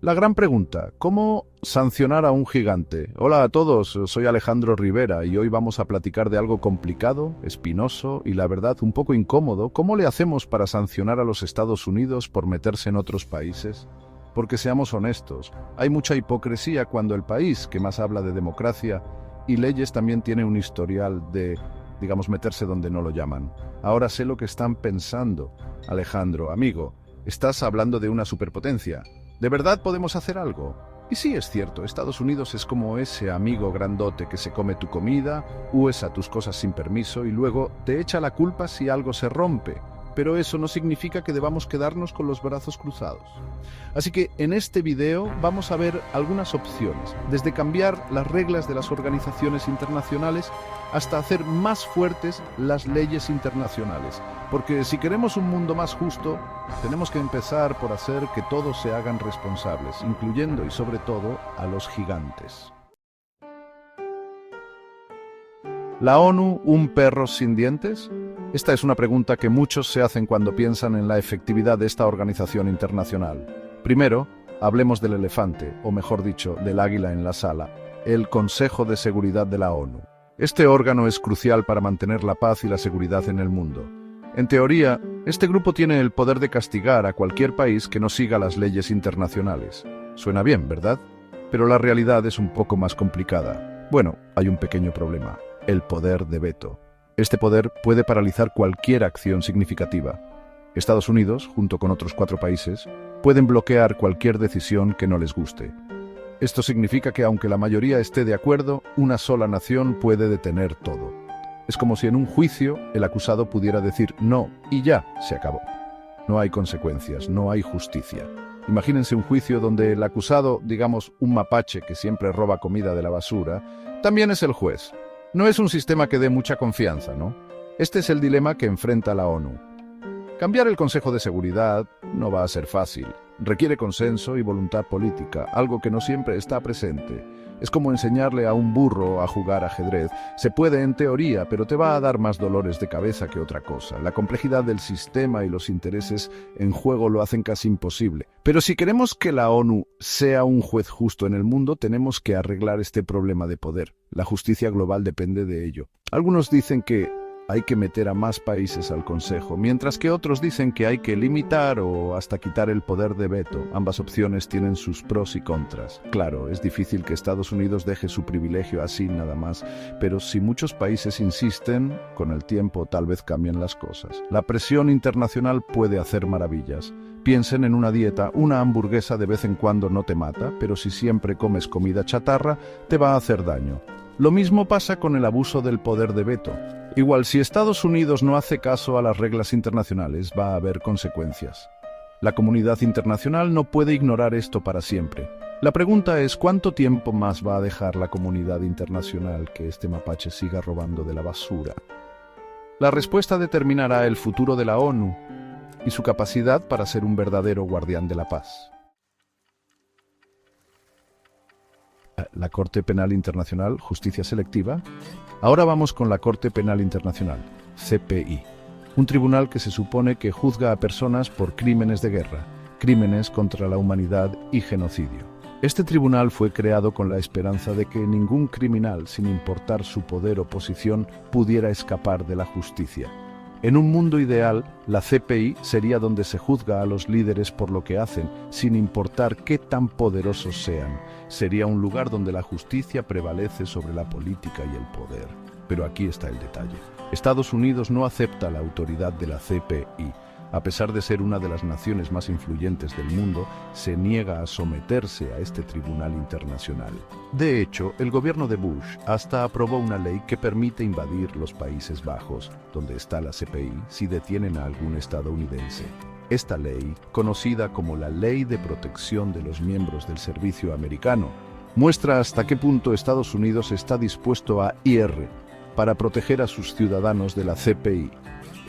La gran pregunta, ¿cómo sancionar a un gigante? Hola a todos, soy Alejandro Rivera y hoy vamos a platicar de algo complicado, espinoso y la verdad un poco incómodo. ¿Cómo le hacemos para sancionar a los Estados Unidos por meterse en otros países? Porque seamos honestos, hay mucha hipocresía cuando el país que más habla de democracia y leyes también tiene un historial de, digamos, meterse donde no lo llaman. Ahora sé lo que están pensando. Alejandro, amigo, estás hablando de una superpotencia. ¿De verdad podemos hacer algo? Y sí, es cierto, Estados Unidos es como ese amigo grandote que se come tu comida, usa tus cosas sin permiso y luego te echa la culpa si algo se rompe. Pero eso no significa que debamos quedarnos con los brazos cruzados. Así que en este video vamos a ver algunas opciones, desde cambiar las reglas de las organizaciones internacionales hasta hacer más fuertes las leyes internacionales. Porque si queremos un mundo más justo, tenemos que empezar por hacer que todos se hagan responsables, incluyendo y sobre todo a los gigantes. ¿La ONU un perro sin dientes? Esta es una pregunta que muchos se hacen cuando piensan en la efectividad de esta organización internacional. Primero, hablemos del elefante, o mejor dicho, del águila en la sala, el Consejo de Seguridad de la ONU. Este órgano es crucial para mantener la paz y la seguridad en el mundo. En teoría, este grupo tiene el poder de castigar a cualquier país que no siga las leyes internacionales. Suena bien, ¿verdad? Pero la realidad es un poco más complicada. Bueno, hay un pequeño problema: el poder de veto. Este poder puede paralizar cualquier acción significativa. Estados Unidos, junto con otros 4 países, pueden bloquear cualquier decisión que no les guste. Esto significa que aunque la mayoría esté de acuerdo, una sola nación puede detener todo. Es como si en un juicio el acusado pudiera decir no y ya, se acabó. No hay consecuencias, no hay justicia. Imagínense un juicio donde el acusado, digamos un mapache que siempre roba comida de la basura, también es el juez. No es un sistema que dé mucha confianza, ¿no? Este es el dilema que enfrenta la ONU. Cambiar el Consejo de Seguridad no va a ser fácil. Requiere consenso y voluntad política, algo que no siempre está presente. Es como enseñarle a un burro a jugar ajedrez. Se puede en teoría, pero te va a dar más dolores de cabeza que otra cosa. La complejidad del sistema y los intereses en juego lo hacen casi imposible. Pero si queremos que la ONU sea un juez justo en el mundo, tenemos que arreglar este problema de poder. La justicia global depende de ello. Algunos dicen que hay que meter a más países al Consejo, mientras que otros dicen que hay que limitar o hasta quitar el poder de veto. Ambas opciones tienen sus pros y contras. Claro, es difícil que Estados Unidos deje su privilegio así nada más, pero si muchos países insisten, con el tiempo tal vez cambien las cosas. La presión internacional puede hacer maravillas. Piensen en una dieta: una hamburguesa de vez en cuando no te mata, pero si siempre comes comida chatarra, te va a hacer daño. Lo mismo pasa con el abuso del poder de veto. Igual, si Estados Unidos no hace caso a las reglas internacionales, va a haber consecuencias. La comunidad internacional no puede ignorar esto para siempre. La pregunta es, ¿cuánto tiempo más va a dejar la comunidad internacional que este mapache siga robando de la basura? La respuesta determinará el futuro de la ONU y su capacidad para ser un verdadero guardián de la paz. La Corte Penal Internacional, justicia selectiva. Ahora vamos con la Corte Penal Internacional, CPI, un tribunal que se supone que juzga a personas por crímenes de guerra, crímenes contra la humanidad y genocidio. Este tribunal fue creado con la esperanza de que ningún criminal, sin importar su poder o posición, pudiera escapar de la justicia. En un mundo ideal, la CPI sería donde se juzga a los líderes por lo que hacen, sin importar qué tan poderosos sean. Sería un lugar donde la justicia prevalece sobre la política y el poder. Pero aquí está el detalle. Estados Unidos no acepta la autoridad de la CPI. A pesar de ser una de las naciones más influyentes del mundo, se niega a someterse a este tribunal internacional. De hecho, el gobierno de Bush hasta aprobó una ley que permite invadir los Países Bajos, donde está la CPI, si detienen a algún estadounidense. Esta ley, conocida como la Ley de Protección de los Miembros del Servicio Americano, muestra hasta qué punto Estados Unidos está dispuesto a ir para proteger a sus ciudadanos de la CPI.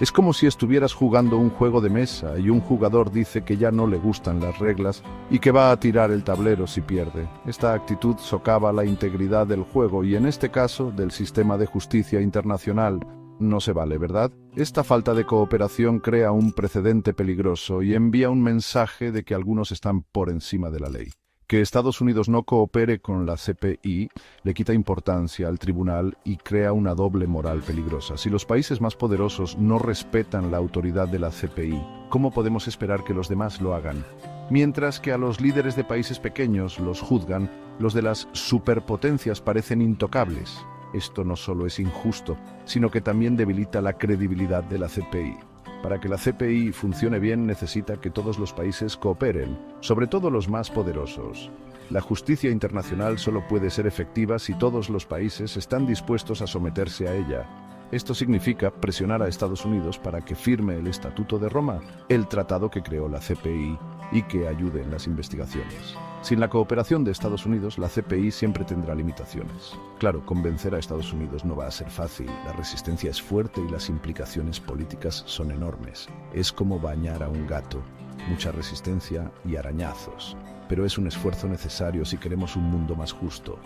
Es como si estuvieras jugando un juego de mesa y un jugador dice que ya no le gustan las reglas y que va a tirar el tablero si pierde. Esta actitud socava la integridad del juego y en este caso del sistema de justicia internacional. No se vale, ¿verdad? Esta falta de cooperación crea un precedente peligroso y envía un mensaje de que algunos están por encima de la ley. Que Estados Unidos no coopere con la CPI le quita importancia al tribunal y crea una doble moral peligrosa. Si los países más poderosos no respetan la autoridad de la CPI, ¿cómo podemos esperar que los demás lo hagan? Mientras que a los líderes de países pequeños los juzgan, los de las superpotencias parecen intocables. Esto no solo es injusto, sino que también debilita la credibilidad de la CPI. Para que la CPI funcione bien necesita que todos los países cooperen, sobre todo los más poderosos. La justicia internacional solo puede ser efectiva si todos los países están dispuestos a someterse a ella. Esto significa presionar a Estados Unidos para que firme el Estatuto de Roma, el tratado que creó la CPI y que ayude en las investigaciones. Sin la cooperación de Estados Unidos, la CPI siempre tendrá limitaciones. Claro, convencer a Estados Unidos no va a ser fácil, la resistencia es fuerte y las implicaciones políticas son enormes. Es como bañar a un gato, mucha resistencia y arañazos. Pero es un esfuerzo necesario si queremos un mundo más justo.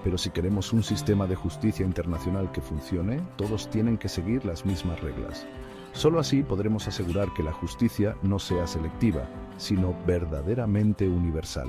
Pero si queremos un sistema de justicia internacional que funcione, todos tienen que seguir las mismas reglas. Solo así podremos asegurar que la justicia no sea selectiva, sino verdaderamente universal.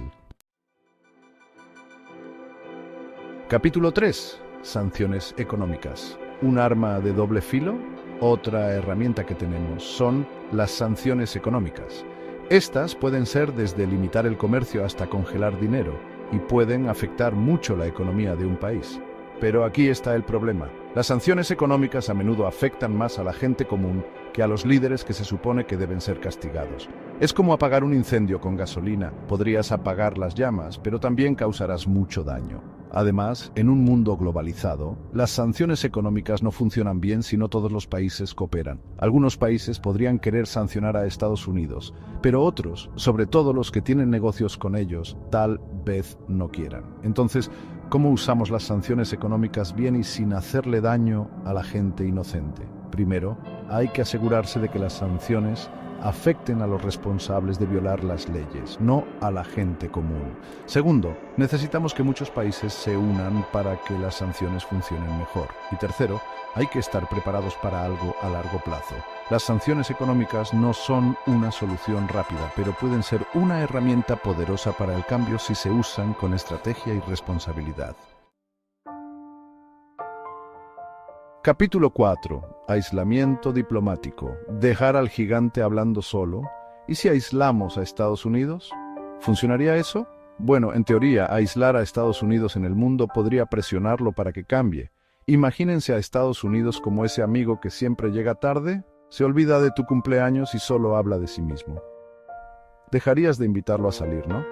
Capítulo 3. Sanciones económicas. ¿Un arma de doble filo? Otra herramienta que tenemos son las sanciones económicas. Estas pueden ser desde limitar el comercio hasta congelar dinero y pueden afectar mucho la economía de un país. Pero aquí está el problema. Las sanciones económicas a menudo afectan más a la gente común que a los líderes que se supone que deben ser castigados. Es como apagar un incendio con gasolina. Podrías apagar las llamas, pero también causarás mucho daño. Además, en un mundo globalizado, las sanciones económicas no funcionan bien si no todos los países cooperan. Algunos países podrían querer sancionar a Estados Unidos, pero otros, sobre todo los que tienen negocios con ellos, tal vez no quieran. Entonces, ¿cómo usamos las sanciones económicas bien y sin hacerle daño a la gente inocente? Primero, hay que asegurarse de que las sanciones afecten a los responsables de violar las leyes, no a la gente común. Segundo, necesitamos que muchos países se unan para que las sanciones funcionen mejor. Y tercero, hay que estar preparados para algo a largo plazo. Las sanciones económicas no son una solución rápida, pero pueden ser una herramienta poderosa para el cambio si se usan con estrategia y responsabilidad. Capítulo 4. Aislamiento diplomático. ¿Dejar al gigante hablando solo? ¿Y si aislamos a Estados Unidos? ¿Funcionaría eso? Bueno, en teoría, aislar a Estados Unidos en el mundo podría presionarlo para que cambie. Imagínense a Estados Unidos como ese amigo que siempre llega tarde, se olvida de tu cumpleaños y solo habla de sí mismo. Dejarías de invitarlo a salir, ¿no?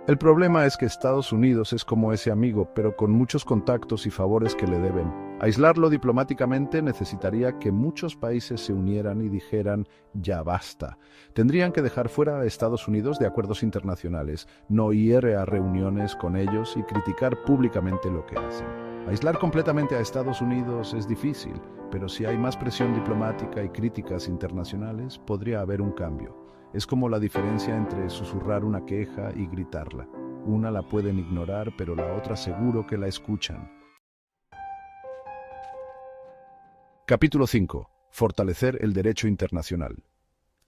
El problema es que Estados Unidos es como ese amigo, pero con muchos contactos y favores que le deben. Aislarlo diplomáticamente necesitaría que muchos países se unieran y dijeran, ya basta. Tendrían que dejar fuera a Estados Unidos de acuerdos internacionales, no ir a reuniones con ellos y criticar públicamente lo que hacen. Aislar completamente a Estados Unidos es difícil, pero si hay más presión diplomática y críticas internacionales, podría haber un cambio. Es como la diferencia entre susurrar una queja y gritarla. Una la pueden ignorar, pero la otra seguro que la escuchan. Capítulo 5. Fortalecer el derecho internacional.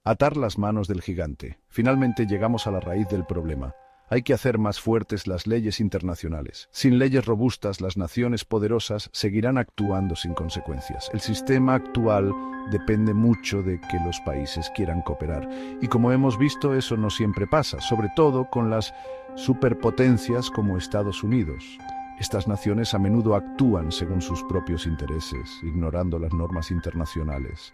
Atar las manos del gigante. Finalmente llegamos a la raíz del problema. Hay que hacer más fuertes las leyes internacionales. Sin leyes robustas, las naciones poderosas seguirán actuando sin consecuencias. El sistema actual depende mucho de que los países quieran cooperar. Y como hemos visto, eso no siempre pasa, sobre todo con las superpotencias como Estados Unidos. Estas naciones a menudo actúan según sus propios intereses, ignorando las normas internacionales.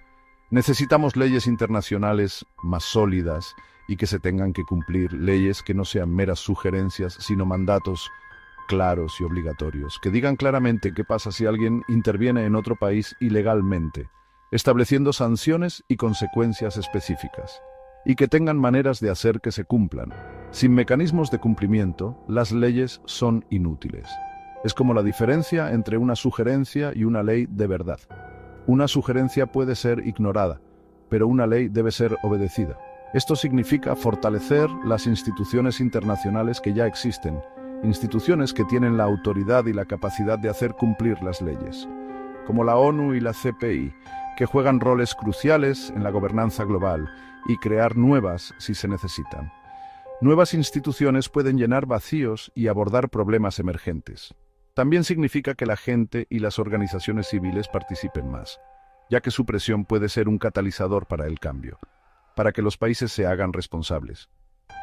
Necesitamos leyes internacionales más sólidas y que se tengan que cumplir, leyes que no sean meras sugerencias, sino mandatos claros y obligatorios, que digan claramente qué pasa si alguien interviene en otro país ilegalmente, estableciendo sanciones y consecuencias específicas, y que tengan maneras de hacer que se cumplan. Sin mecanismos de cumplimiento, las leyes son inútiles. Es como la diferencia entre una sugerencia y una ley de verdad. Una sugerencia puede ser ignorada, pero una ley debe ser obedecida. Esto significa fortalecer las instituciones internacionales que ya existen, instituciones que tienen la autoridad y la capacidad de hacer cumplir las leyes, como la ONU y la CPI, que juegan roles cruciales en la gobernanza global y crear nuevas si se necesitan. Nuevas instituciones pueden llenar vacíos y abordar problemas emergentes. También significa que la gente y las organizaciones civiles participen más, ya que su presión puede ser un catalizador para el cambio, para que los países se hagan responsables.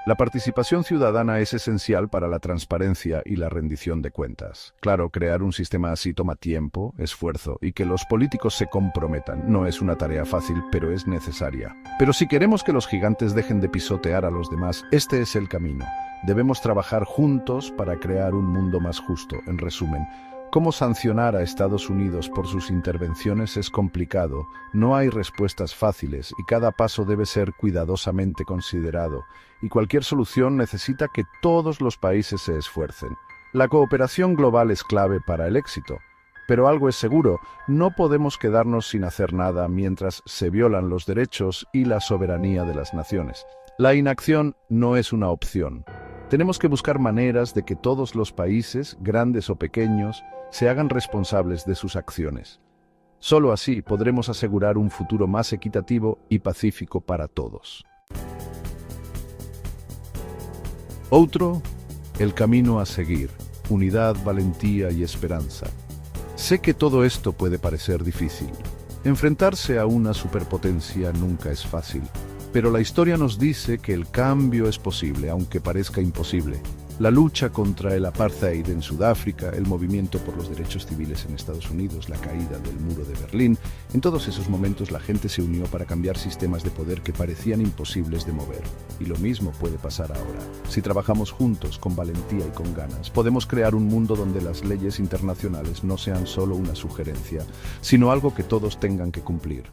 La participación ciudadana es esencial para la transparencia y la rendición de cuentas. Claro, crear un sistema así toma tiempo, esfuerzo, y que los políticos se comprometan. No es una tarea fácil, pero es necesaria. Pero si queremos que los gigantes dejen de pisotear a los demás, este es el camino. Debemos trabajar juntos para crear un mundo más justo. En resumen, cómo sancionar a Estados Unidos por sus intervenciones es complicado, no hay respuestas fáciles y cada paso debe ser cuidadosamente considerado, y cualquier solución necesita que todos los países se esfuercen. La cooperación global es clave para el éxito, pero algo es seguro, no podemos quedarnos sin hacer nada mientras se violan los derechos y la soberanía de las naciones. La inacción no es una opción. Tenemos que buscar maneras de que todos los países, grandes o pequeños, se hagan responsables de sus acciones. Solo así podremos asegurar un futuro más equitativo y pacífico para todos. Otro, el camino a seguir, unidad, valentía y esperanza. Sé que todo esto puede parecer difícil. Enfrentarse a una superpotencia nunca es fácil, pero la historia nos dice que el cambio es posible, aunque parezca imposible. La lucha contra el apartheid en Sudáfrica, el movimiento por los derechos civiles en Estados Unidos, la caída del muro de Berlín, en todos esos momentos la gente se unió para cambiar sistemas de poder que parecían imposibles de mover. Y lo mismo puede pasar ahora. Si trabajamos juntos, con valentía y con ganas, podemos crear un mundo donde las leyes internacionales no sean solo una sugerencia, sino algo que todos tengan que cumplir.